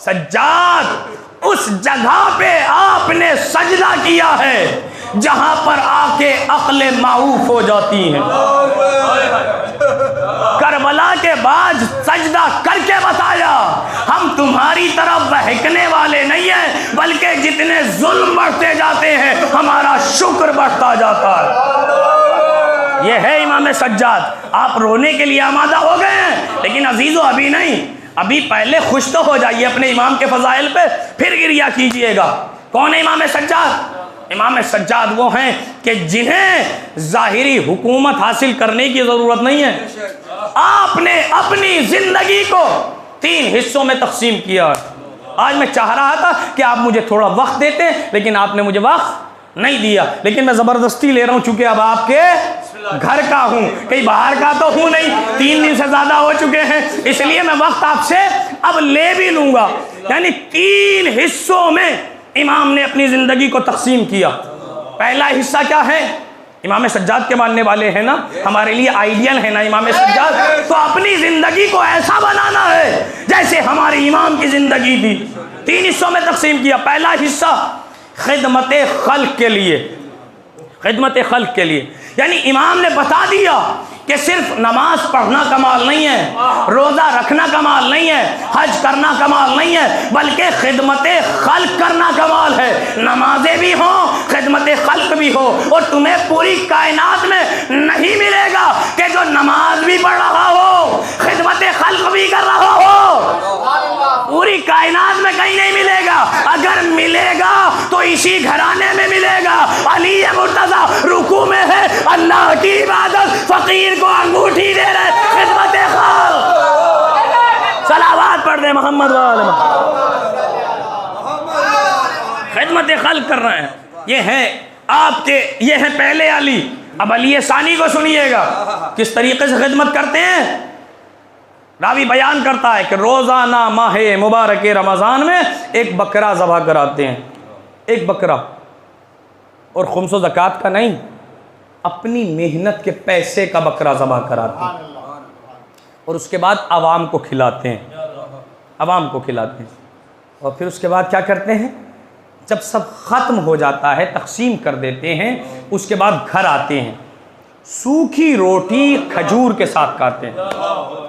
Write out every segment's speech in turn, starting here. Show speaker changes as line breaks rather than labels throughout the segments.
सज्जाद उस जगह पे आपने सजदा किया है जहां पर आके अक्ल माऊफ हो जाती है। करबला के बाद सजदा करके बताया हम तुम्हारी तरफ बहकने वाले नहीं हैं, बल्कि जितने जुल्म बढ़ते जाते हैं हमारा शुक्र बढ़ता जाता है। यह है इमाम सज्जाद। आप रोने के लिए आमादा हो गए हैं, लेकिन अजीजों अभी नहीं, अभी पहले खुश तो हो जाइए अपने इमाम के फजाइल पे, फिर गिरिया कीजिएगा। कौन है इमाम सज्जाद? इमाम सज्जाद वो हैं कि जिन्हें ज़ाहिरी हुकूमत हासिल करने की ज़रूरत नहीं है। आपने अपनी ज़िंदगी को 3 हिस्सों में तकसीम किया। आज मैं चाह रहा था कि आप मुझे थोड़ा वक्त देते, लेकिन आपने मुझे वक्त नहीं दिया, लेकिन मैं ज़बरदस्ती ले रहा हूँ चूँकि अब आपके घर का हूँ, कहीं बाहर का तो हूँ नहीं। 3 दिन से ज़्यादा हो चुके हैं, इसलिए मैं वक्त आपसे अब ले भी लूँगा। यानी 3 हिस्सों में इमाम ने अपनी ज़िंदगी को तकसीम किया। पहला हिस्सा क्या है? इमाम सज्जाद के मानने वाले हैं ना, हमारे लिए आइडियल है ना इमाम सज्जाद, तो अपनी ज़िंदगी को ऐसा बनाना है जैसे हमारे इमाम की ज़िंदगी थी। 3 हिस्सों में तकसीम किया। पहला हिस्सा खिदमत खल्क के लिए, खिदमत खल्क के लिए, यानी इमाम ने बता दिया कि सिर्फ नमाज पढ़ना कमाल नहीं है, रोज़ा रखना कमाल नहीं है, हज करना कमाल नहीं है, बल्कि खिदमत खल्क करना कमाल है। नमाजें भी हों, खिदमत खल्क भी हो, और तुम्हें पूरी कायनात में नहीं मिलेगा कि जो नमाज भी पढ़ रहा हो, खिदमत खल्क भी कर रहा हो। पूरी कायनात में कहीं नहीं मिलेगा। अगर मिलेगा तो इसी घराने में मिलेगा। अली मुर्तज़ा रुकू में है, अल्लाह की इबादत, फकीर को अंगूठी दे रहे, खिदमत खल्क। सलावात पढ़ दे मोहम्मद वाले, खिदमत खल्क कर रहे हैं। ये है आपके, ये है पहले अली। अब अली सानी को सुनिएगा किस तरीके से खिदमत करते हैं। रावी बयान करता है कि रोज़ाना माह मुबारक रमज़ान में एक बकरा ज़बह कराते हैं, एक बकरा, और खुम्स व ज़कात का नहीं, अपनी मेहनत के पैसे का बकरा ज़बह कराते हैं, और उसके बाद आवाम को खिलाते हैं, आवाम को खिलाते हैं। और फिर उसके बाद क्या करते हैं? जब सब ख़त्म हो जाता है तकसीम कर देते हैं, उसके बाद घर आते हैं, सूखी रोटी खजूर के साथ खाते हैं।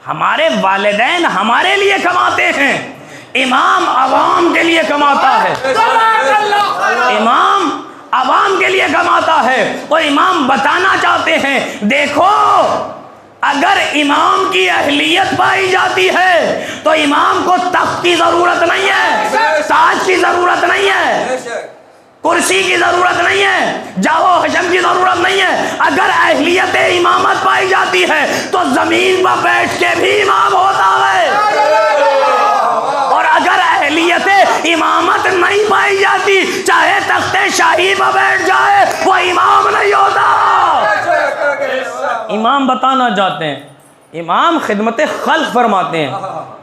हमारे वालिदैन हमारे लिए कमाते हैं, इमाम आवाम के लिए कमाता है। इमाम आवाम के लिए कमाता है, और इमाम बताना चाहते हैं देखो, अगर इमाम की अहलियत पाई जाती है तो इमाम को तख्त की जरूरत नहीं है, ताज की जरूरत नहीं है, कुर्सी की जरूरत नहीं है, जाओ हशम की जरूरत नहीं है। अगर अहलियत इमामत पाई जाती है तो जमीन पर बैठ के भी इमाम होता है, और अगर अहलियत इमामत नहीं पाई जाती, चाहे तख्ते शाही पर बैठ जाए, वो इमाम नहीं होता। इमाम बताना चाहते हैं, इमाम खिदमत खल्क फरमाते हैं।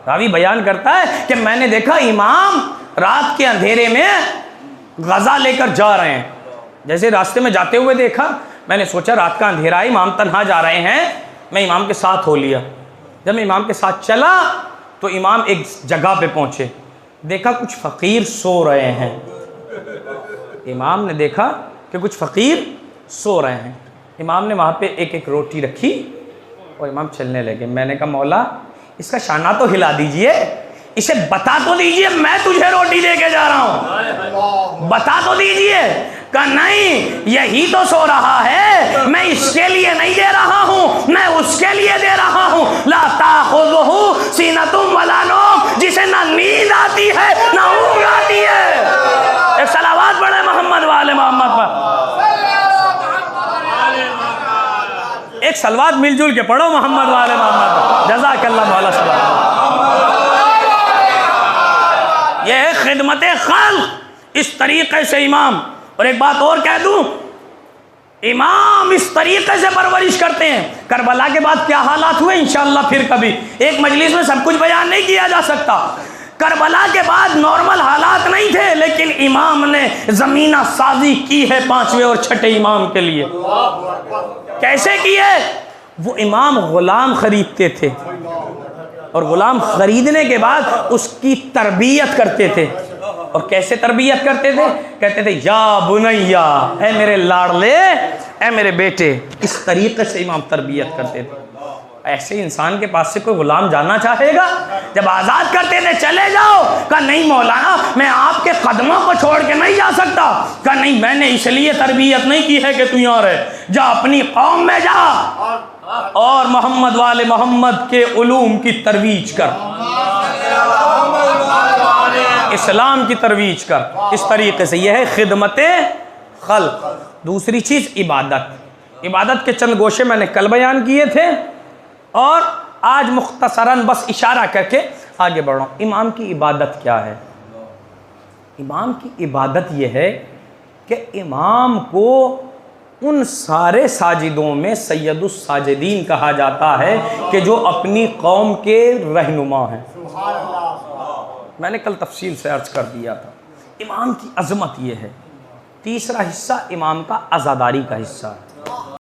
रावी बयान करता है कि मैंने देखा इमाम रात के अंधेरे में गज़ा लेकर जा रहे हैं। जैसे रास्ते में जाते हुए देखा, मैंने सोचा रात का अंधेरा है, इमाम तन्हा जा रहे हैं, मैं इमाम के साथ हो लिया। जब मैं इमाम के साथ चला तो इमाम एक जगह पे पहुँचे, देखा कुछ फ़कीर सो रहे हैं। इमाम ने देखा कि कुछ फ़कीर सो रहे हैं। इमाम ने वहाँ पे एक एक रोटी रखी और इमाम चलने लगे। मैंने कहा मौला इसका शाना तो हिला दीजिए, इसे बता तो दीजिए मैं तुझे रोटी दे के जा रहा हूँ, बता तो दीजिए। कहा नहीं, यही तो सो रहा है, मैं इसके लिए नहीं दे रहा हूँ, मैं उसके लिए दे रहा हूँ। ला ताखुज़ुहु सीनतुम वला नौम, जिसे ना नींद आती है ना ऊँघ आती है। एक सलावत पढ़े मोहम्मद वाले मोहम्मद पर, एक सलवात मिलजुल के पढ़ो मोहम्मद वाले मोहम्मद, जज़ाकल्लाह मौला सलाम। यह है खिदमत खल्क, इस तरीके से इमाम। और एक बात और कह दूं, इमाम इस तरीके से परवरिश करते हैं। करबला के बाद क्या हालात हुए इंशाअल्लाह फिर कभी, एक मजलिस में सब कुछ बयान नहीं किया जा सकता। करबला के बाद नॉर्मल हालात नहीं थे, लेकिन इमाम ने ज़मीना साजी की है 5वें और 6ठे इमाम के लिए। कैसे किए? वो इमाम गुलाम खरीदते थे, और ग़ुलाम ख़रीदने के बाद उसकी तरबियत करते थे। और कैसे तरबियत करते थे? कहते थे या बुनैया, ऐ मेरे लाडले, ऐ मेरे बेटे। इस तरीक़े से इमाम तरबियत करते थे। ऐसे इंसान के पास से कोई ग़ुलाम जाना चाहेगा? जब आज़ाद करते थे चले जाओ, कहा नहीं मौलाना मैं आपके कदमों को छोड़ के नहीं जा सकता। कहा नहीं, मैंने इसलिए तरबियत नहीं की है कि तू यहाँ रहे, जा अपनी कौम में जा और मोहम्मद वाले मोहम्मद के उलूम की तरवीज कर, इस्लाम की तरवीज कर। इस तरीके से यह है खिदमत खल्क। दूसरी चीज़ इबादत। इबादत के चंद गोशे मैंने कल बयान किए थे और आज मुख्तसरन बस इशारा करके आगे बढ़ो। इमाम की इबादत क्या है? इमाम की इबादत यह है कि इमाम को उन सारे साजिदों में सैयदुस साजिदीन कहा जाता है कि जो अपनी कौम के रहनुमा हैं। मैंने कल तफसील से अर्ज कर दिया था। इमाम की अज़मत यह है। तीसरा हिस्सा इमाम का अज़ादारी का हिस्सा है।